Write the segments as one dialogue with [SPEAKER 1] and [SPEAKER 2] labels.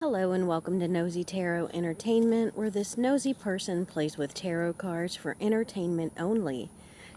[SPEAKER 1] Hello and welcome to Nosy Tarot Entertainment, where this nosy person plays with tarot cards for entertainment only.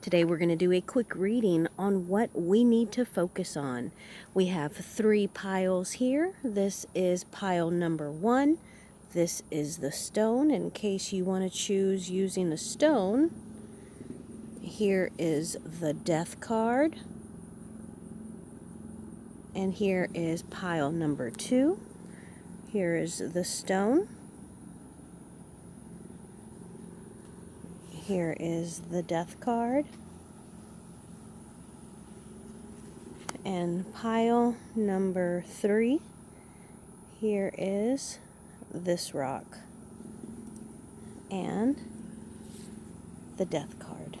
[SPEAKER 1] Today we're going to do a quick reading on what we need to focus on. We have 3 piles here. This is pile number 1. This is the stone, in case you want to choose using a stone. Here is the death card. And here is pile number 2. Here is the stone. Here is the death card. And pile number 3. Here is this rock. And the death card.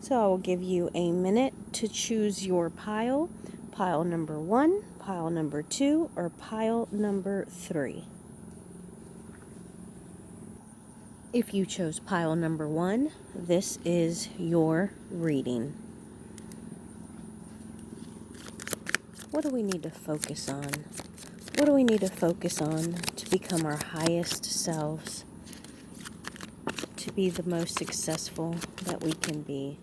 [SPEAKER 1] So I will give you a minute to choose your pile. Pile number 1, pile number 2, or pile number 3. If you chose pile number 1, this is your reading. What do we need to focus on? What do we need to focus on to become our highest selves? To be the most successful that we can be?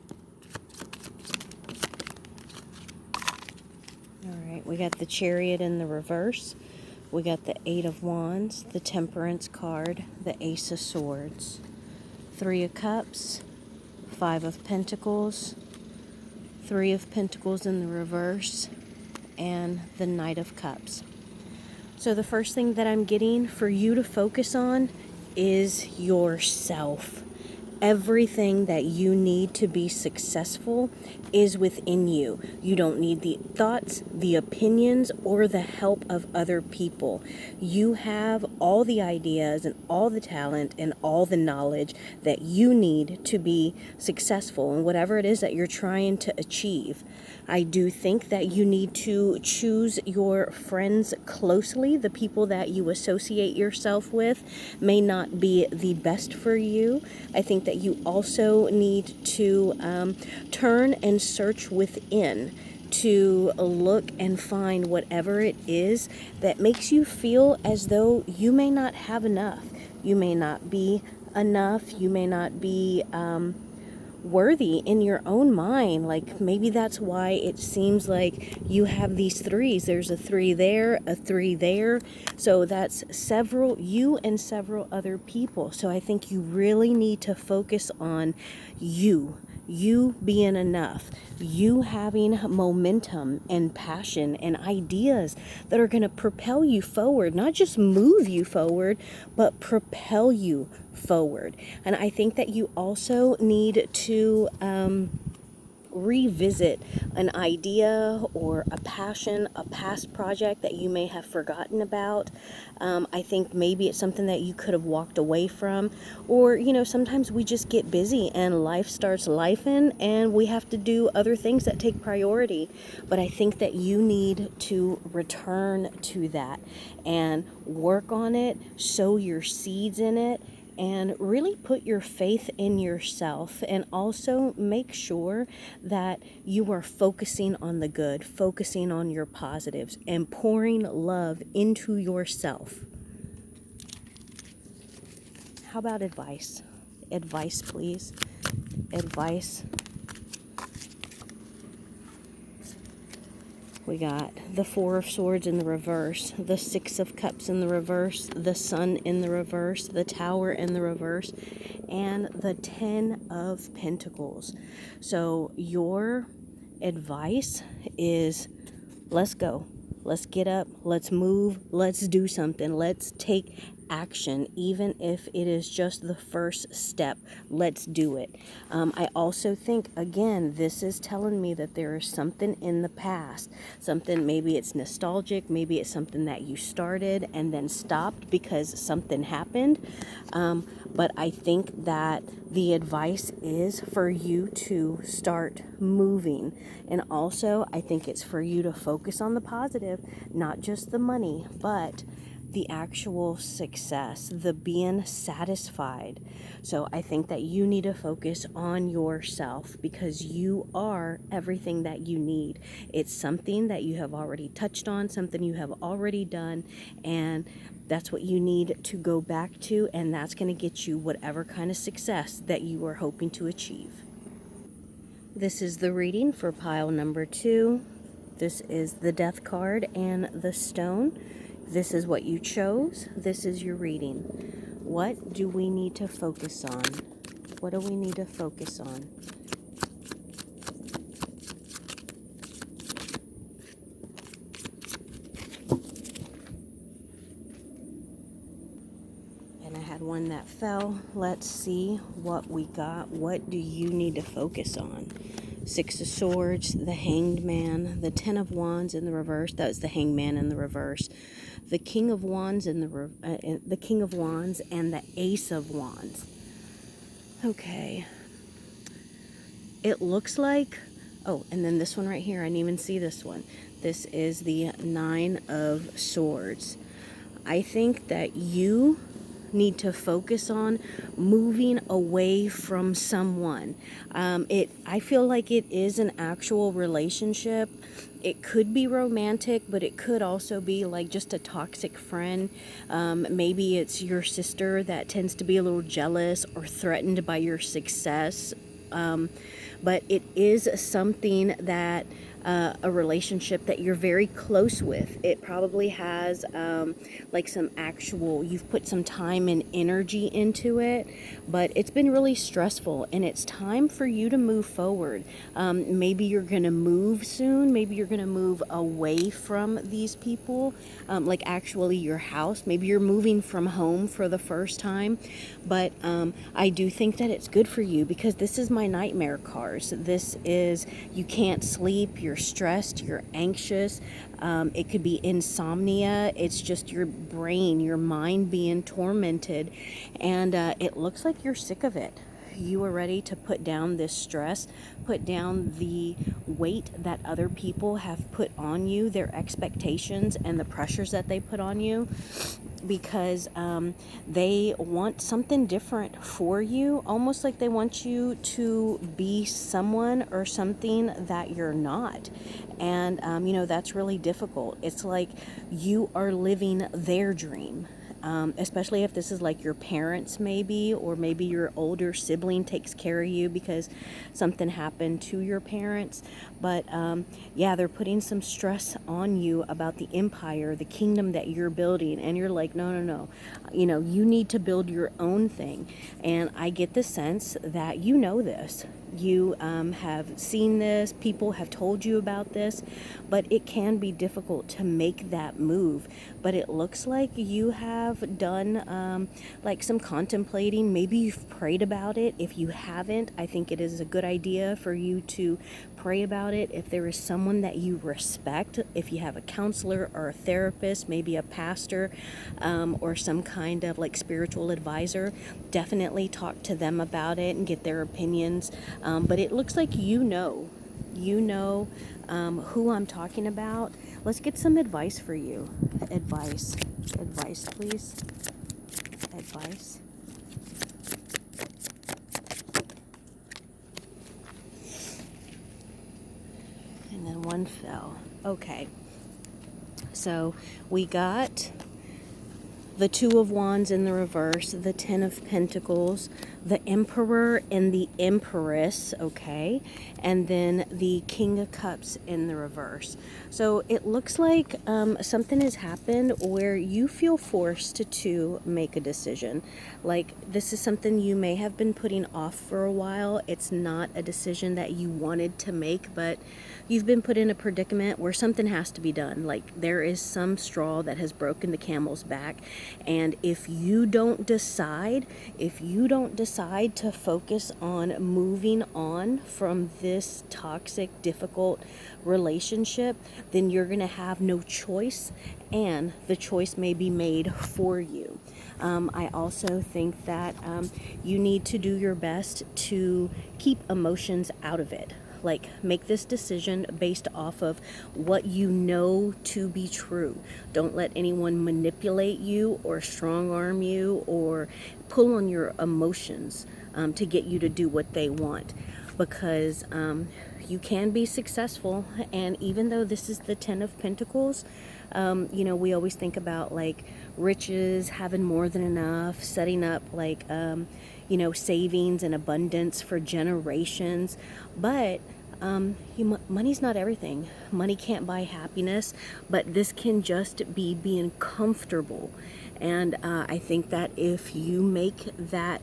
[SPEAKER 1] Alright, we got the Chariot in the reverse. We got the 8 of Wands, the Temperance card, the Ace of Swords, 3 of Cups, 5 of Pentacles, 3 of Pentacles in the reverse, and the Knight of Cups. So the first thing that I'm getting for you to focus on is yourself. Everything that you need to be successful is within you. You don't need the thoughts, the opinions, or the help of other people. You have all the ideas and all the talent and all the knowledge that you need to be successful in whatever it is that you're trying to achieve. I do think that you need to choose your friends closely. The people that you associate yourself with may not be the best for you. I think that you also need to turn and search within to look and find whatever it is that makes you feel as though you may not have enough. You may not be enough. You may not be worthy in your own mind. Like, maybe that's why it seems like you have these 3s. There's a 3 there, a 3 there. So that's several, you and several other people. So I think you really need to focus on you being enough, you having momentum and passion and ideas that are going to propel you forward, not just move you forward, but propel you forward. And I think that you also need to revisit an idea or a passion, a past project that you may have forgotten about. I think maybe it's something that you could have walked away from, or sometimes we just get busy and life starts lifing and we have to do other things that take priority. But I think that you need to return to that and work on it, sow your seeds in it, and really put your faith in yourself, and also make sure that you are focusing on the good, focusing on your positives, and pouring love into yourself. How about advice? Advice, please. Advice. We got the 4 of Swords in the reverse, the 6 of Cups in the reverse, the Sun in the reverse, the Tower in the reverse, and the 10 of Pentacles. So your advice is, let's go. Let's get up. Let's move. Let's do something. Let's take action, even if it is just the first step. Let's do it. I also think, again, this is telling me that there is something in the past, something, maybe it's nostalgic, maybe it's something that you started and then stopped because something happened. But I think that the advice is for you to start moving. And also, I think it's for you to focus on the positive, not just the money, but the actual success, the being satisfied. So I think that you need to focus on yourself, because you are everything that you need. It's something that you have already touched on, something you have already done, and that's what you need to go back to, and that's going to get you whatever kind of success that you are hoping to achieve. This is the reading for pile number 2. This is the Death card and the Stone. This is what you chose. This is your reading. What do we need to focus on? What do we need to focus on? And I had one that fell. Let's see what we got. What do you need to focus on? 6 of Swords, the Hanged Man, the 10 of Wands in the reverse. That was the Hanged Man in the reverse. The King of Wands in the King of Wands and the Ace of Wands. Okay. It looks like, oh, and then this one right here, I didn't even see this one. This is the 9 of Swords. I think that you need to focus on moving away from someone. I feel like it is an actual relationship. It could be romantic, but it could also be like just a toxic friend. Maybe it's your sister that tends to be a little jealous or threatened by your success. But it is something that a relationship that you're very close with. It probably has like some actual, you've put some time and energy into it, but it's been really stressful, and it's time for you to move forward. Maybe you're gonna move soon. Maybe you're gonna move away from these people, like actually your house. Maybe you're moving from home for the first time, but I do think that it's good for you, because this is my nightmare cards. This is, you can't sleep, you're stressed, you're anxious. It could be insomnia. It's just your brain, your mind being tormented, and it looks like you're sick of it. You are ready to put down this stress, put down the weight that other people have put on you, their expectations and the pressures that they put on you, because they want something different for you, almost like they want you to be someone or something that you're not. And that's really difficult. It's like you are living their dream. Especially if this is like your parents, maybe, or maybe your older sibling takes care of you because something happened to your parents. But yeah, they're putting some stress on you about the empire, the kingdom that you're building, and you're like, no, you need to build your own thing. And I get the sense that you know this. You have seen this, people have told you about this, but it can be difficult to make that move. But it looks like you have done like some contemplating. Maybe you've prayed about it. If you haven't, I think it is a good idea for you to pray about it. If there is someone that you respect, if you have a counselor or a therapist, maybe a pastor, or some kind of like spiritual advisor, definitely talk to them about it and get their opinions. But it looks like you know who I'm talking about. Let's get some advice for you. Advice, please. Advice. And then one fell. Okay. So we got the 2 of Wands in the reverse, the 10 of Pentacles, the Emperor and the Empress, okay, and then the King of Cups in the reverse. So it looks like something has happened where you feel forced to make a decision. Like, this is something you may have been putting off for a while. It's not a decision that you wanted to make, but you've been put in a predicament where something has to be done. Like, there is some straw that has broken the camel's back, and if you don't decide to focus on moving on from this toxic, difficult relationship, then you're going to have no choice, and the choice may be made for you. I also think that you need to do your best to keep emotions out of it. Like, make this decision based off of what you know to be true. Don't let anyone manipulate you or strong arm you or pull on your emotions to get you to do what they want, because you can be successful. And even though this is the 10 of Pentacles, we always think about like riches, having more than enough, setting up like savings and abundance for generations. But money's not everything. Money can't buy happiness, but this can just be being comfortable. And I think that if you make that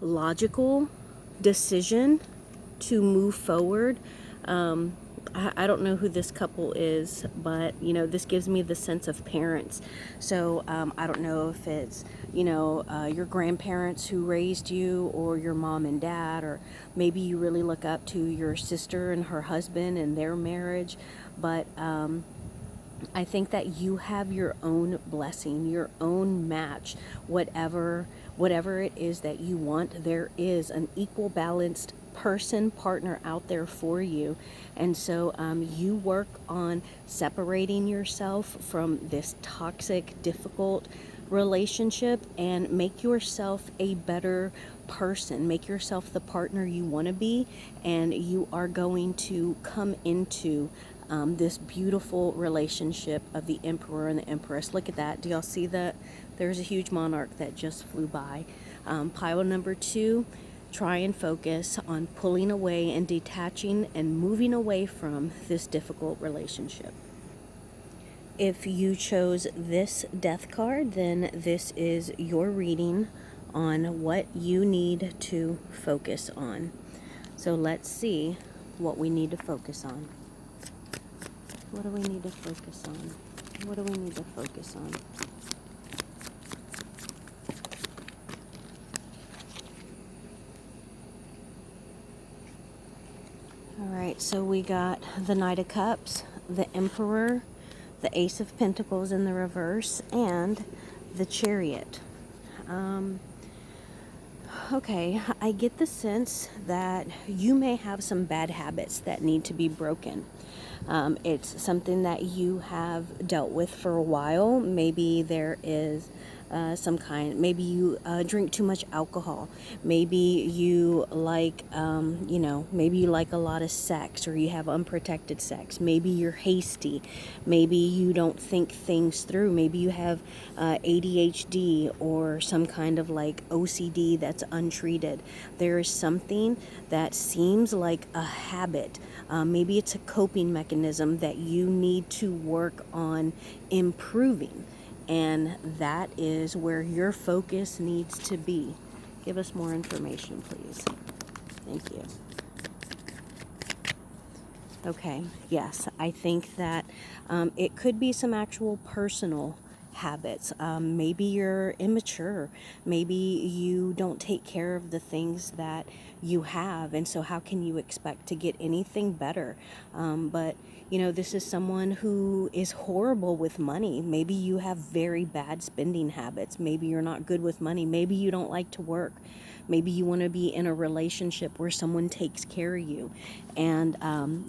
[SPEAKER 1] logical decision to move forward, I don't know who this couple is, but this gives me the sense of parents. So I don't know if it's your grandparents who raised you, or your mom and dad, or maybe you really look up to your sister and her husband and their marriage. But I think that you have your own blessing, your own match, whatever it is that you want. There is an equal balanced partner out there for you. And so you work on separating yourself from this toxic, difficult relationship and make yourself a better person. Make yourself the partner you want to be, and you are going to come into this beautiful relationship of the Emperor and the Empress. Look at that. Do y'all see that? There's a huge monarch that just flew by. Pile number 2, try and focus on pulling away and detaching and moving away from this difficult relationship. If you chose this death card, then this is your reading on what you need to focus on. So let's see what we need to focus on. What do we need to focus on? What do we need to focus on? All right, so we got the Knight of Cups, the Emperor, the Ace of Pentacles in the reverse, and the Chariot. Okay, I get the sense that you may have some bad habits that need to be broken. It's something that you have dealt with for a while. Maybe there is maybe you drink too much alcohol. Maybe you like, maybe you like a lot of sex, or you have unprotected sex. Maybe you're hasty. Maybe you don't think things through. Maybe you have ADHD or some kind of like OCD that's untreated. There is something that seems like a habit. Maybe it's a coping mechanism that you need to work on improving. And that is where your focus needs to be. Give us more information, please. Thank you. Okay, yes, I think that it could be some actual personal habits. Maybe you're immature. Maybe you don't take care of the things that you have, and so how can you expect to get anything better? But this is someone who is horrible with money. Maybe you have very bad spending habits. Maybe you're not good with money. Maybe you don't like to work. Maybe you want to be in a relationship where someone takes care of you, and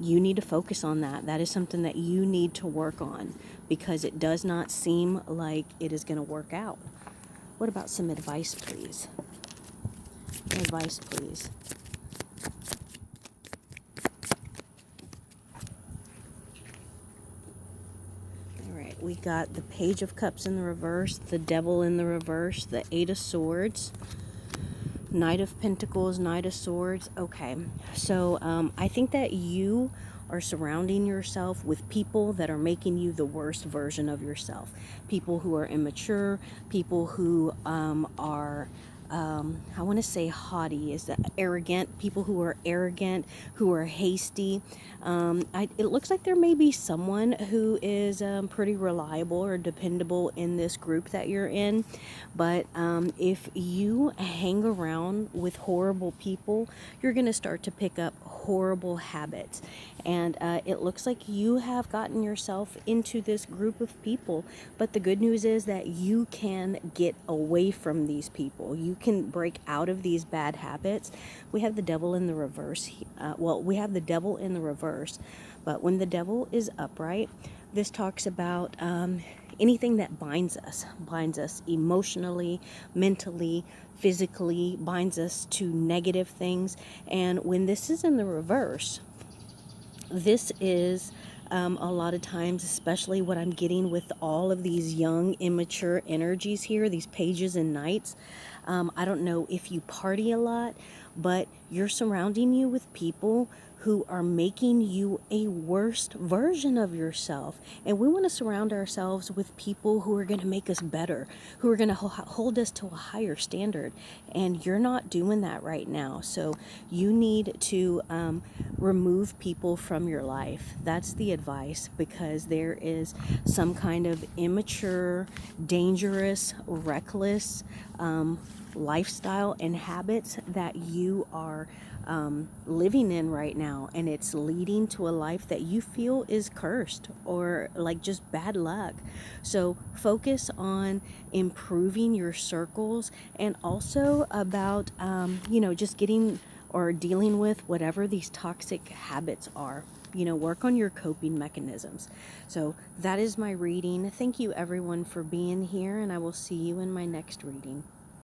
[SPEAKER 1] you need to focus on that. That is something that you need to work on, because it does not seem like it is going to work out. What about some advice, please? Advice, please. All right, we got the Page of Cups in the reverse, the Devil in the reverse, the Eight of Swords, Knight of Pentacles, Knight of Swords. Okay, so I think that you are surrounding yourself with people that are making you the worst version of yourself. People who are immature, people who are I want to say haughty, is that arrogant, people who are arrogant, who are hasty. It looks like there may be someone who is pretty reliable or dependable in this group that you're in, but if you hang around with horrible people, you're going to start to pick up horrible habits. And it looks like you have gotten yourself into this group of people, but the good news is that you can get away from these people. You can break out of these bad habits. We have the devil in the reverse. We have the devil in the reverse, but when the devil is upright, this talks about anything that binds us emotionally, mentally, physically, binds us to negative things. And when this is in the reverse, this is a lot of times, especially what I'm getting with all of these young, immature energies here, these pages and knights. I don't know if you party a lot, but you're surrounding you with people who are making you a worst version of yourself. And we want to surround ourselves with people who are going to make us better, who are going to hold us to a higher standard. And you're not doing that right now. So you need to remove people from your life. That's the advice, because there is some kind of immature, dangerous, reckless lifestyle and habits that you are living in right now, and it's leading to a life that you feel is cursed or like just bad luck. So focus on improving your circles, and also about just getting or dealing with whatever these toxic habits are. Work on your coping mechanisms. So that is my reading. Thank you everyone for being here, and I will see you in my next reading.